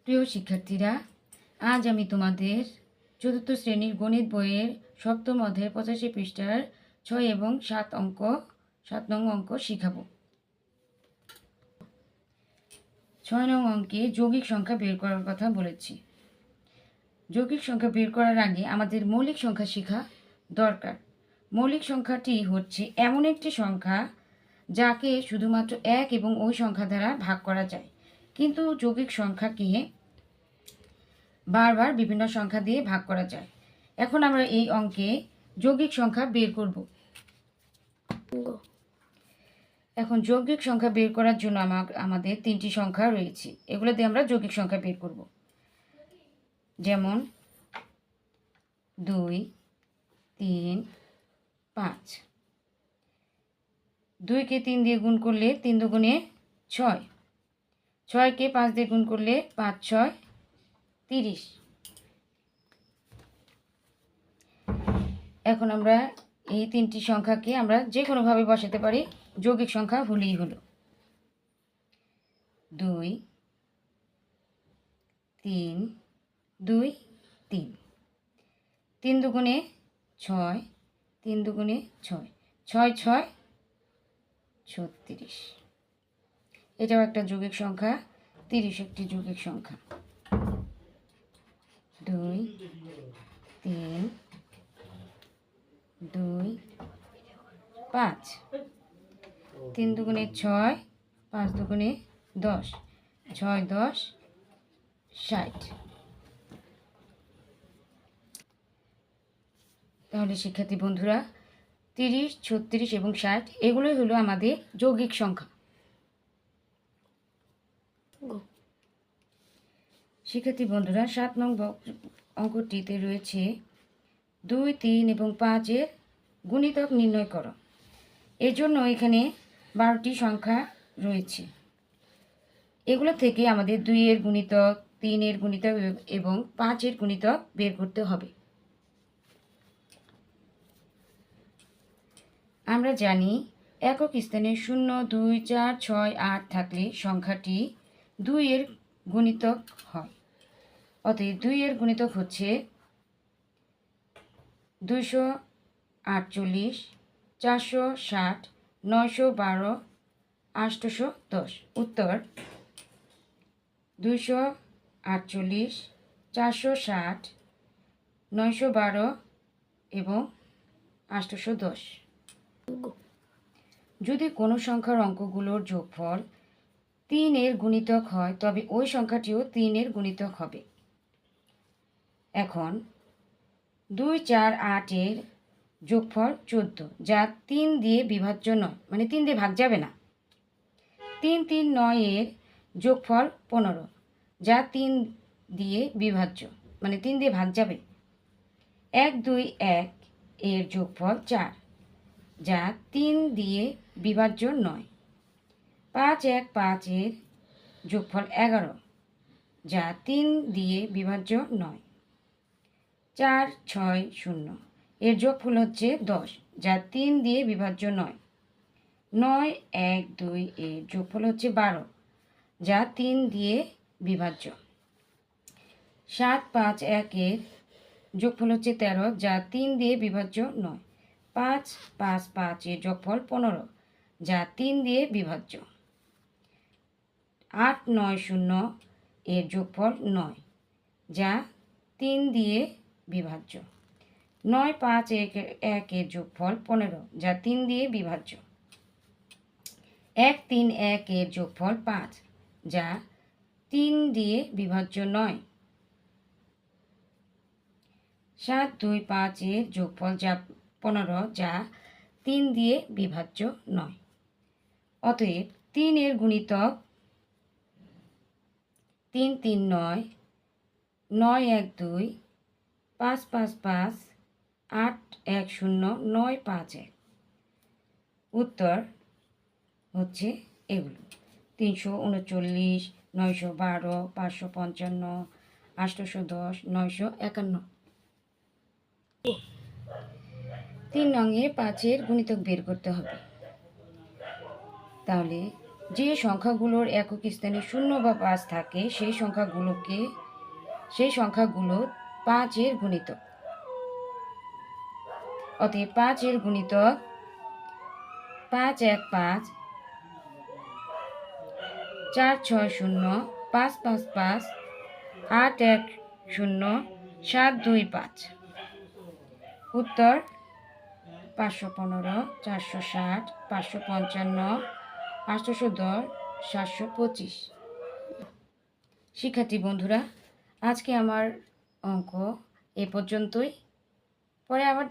প্রিয় শিক্ষার্থীরা, আজ আমি তোমাদের চতুর্থ শ্রেণীর গণিত বইয়ের সপ্তম অধ্যায়ের 85 পৃষ্ঠার 6 এবং 7 নং অঙ্ক শিখাবো। 6 নং অঙ্কে যৌগিক সংখ্যা বের করার কথা বলেছি। যৌগিক সংখ্যা বের করার আগে আমাদের মৌলিক সংখ্যা শেখা দরকার। মৌলিক সংখ্যাটি হচ্ছে এমন একটি সংখ্যা যাকে শুধুমাত্র এক এবং ওই সংখ্যা দ্বারা ভাগ করা যায়, কিন্তু যৌগিক সংখ্যাকে বারবার বিভিন্ন সংখ্যা দিয়ে ভাগ করা যায়। এখন আমরা এই অঙ্কে যৌগিক সংখ্যা বের করব। এখন যৌগিক সংখ্যা বের করার জন্য আমাদের তিনটি সংখ্যা রয়েছে, এগুলো দিয়ে আমরা যৌগিক সংখ্যা বের করব। যেমন 2, 3, 5। 2কে 3 দিয়ে গুণ করলে 3 দুগুণে 6, 6কে 5 দিয়ে গুণ করলে 5 6 30। এখন আমরা এই তিনটি সংখ্যাকে আমরা যে কোনোভাবে বসাতে পারি, যৌগিক সংখ্যা হলেই হলো। 2, 3, 2, 3। 3 দুগুণে 6, 3 দুগুণে 6, 6 6 36। এটাও একটা যৌগিক সংখ্যা, 30 একটি যৌগিক সংখ্যা। 2, 3, 2, 5। 3 দুগুণে 6, 5 দুগুণে 10, 6 10 60। তাহলে শিক্ষার্থী বন্ধুরা, 30, 36 এবং 60 এগুলোই হলো আমাদের যৌগিক সংখ্যা। শিক্ষার্থী বন্ধুরা, 7 নং অঙ্কটিতে রয়েছে 2, 3 এবং 5-এর গুণিতক নির্ণয় করো। এর জন্য এখানে 12টি সংখ্যা রয়েছে। এগুলো থেকে আমাদের 2-এর গুণিতক, 3-এর গুণিতক এবং 5-এর গুণিতক বের করতে হবে। আমরা জানি একক স্থানে 0, 2, 4, 6, 8 থাকলে সংখ্যাটি 2-এর গুণিতক হয়। অতএব 2-এর গুণিতক হচ্ছে 248, 460, 912, 810। উত্তর 248, 460, 912 এবং 810। যদি কোনো সংখ্যার অঙ্কগুলোর যোগফল 3-এর গুণিতক হয় তবে ওই সংখ্যাটিও 3-এর গুণিতক হবে। এখন 2, 4, 8-এর যোগফল 14, যা 3 দিয়ে বিভাজ্য নয়, মানে 3 দিয়ে ভাগ যাবে না। 3, 3, 9-এর যোগফল 15, যা 3 দিয়ে বিভাজ্য, মানে 3 দিয়ে ভাগ যাবে। 1, 2, 1-এর যোগফল 4, যা 3 দিয়ে বিভাজ্য নয়। 5, 1, 5-এর যোগফল 11, যা 3 দিয়ে বিভাজ্য নয়। 4, 6, 0 এর যোগফল হচ্ছে 10, যা 3 দিয়ে বিভাজ্য নয়। 9, 1, 2 এর যোগফল হচ্ছে 12, যা 3 দিয়ে বিভাজ্য। 7, 5, 1-এর যোগফল হচ্ছে 13, যা 3 দিয়ে বিভাজ্য নয়। 5, 5, 5-এর যোগফল 15, যা 3 দিয়ে বিভাজ্য। 8, 9, 0 এর যোগফল 9, যা 3 দিয়ে বিভাজ্য। 9, 5, 1-এর যোগফল 15, যা 3 দিয়ে বিভাজ্য। 1, 3, 1-এর যোগফল 5, যা 3 দিয়ে বিভাজ্য নয়। 7, 2, 5-এর যোগফল 15, যা 3 দিয়ে বিভাজ্য নয়। অতএব 3-এর গুণিতক 3, 3, 9, 9, 1, 2, 5, 5, 5, 8, 1, 0, 9, 5, 1। উত্তর হচ্ছে এগুলো: 339, 912, 555, 810, 951। 3 নংয়ে 5-এর গুণিতক বের করতে হবে। তাহলে যে সংখ্যাগুলোর একক স্থানে 0 বা 5 থাকে সেই সংখ্যাগুলো 5-এর গুণিতক। অতএব 5-এর গুণিতক 5 1 5, 4 6 0, 5 5 5, 8 1 0, 7 2 5। উত্তর 515, 460, 555, 810, 725। শিক্ষার্থী বন্ধুরা, আজকে আমার অঙ্ক এ পর্যন্তই। পরে আবার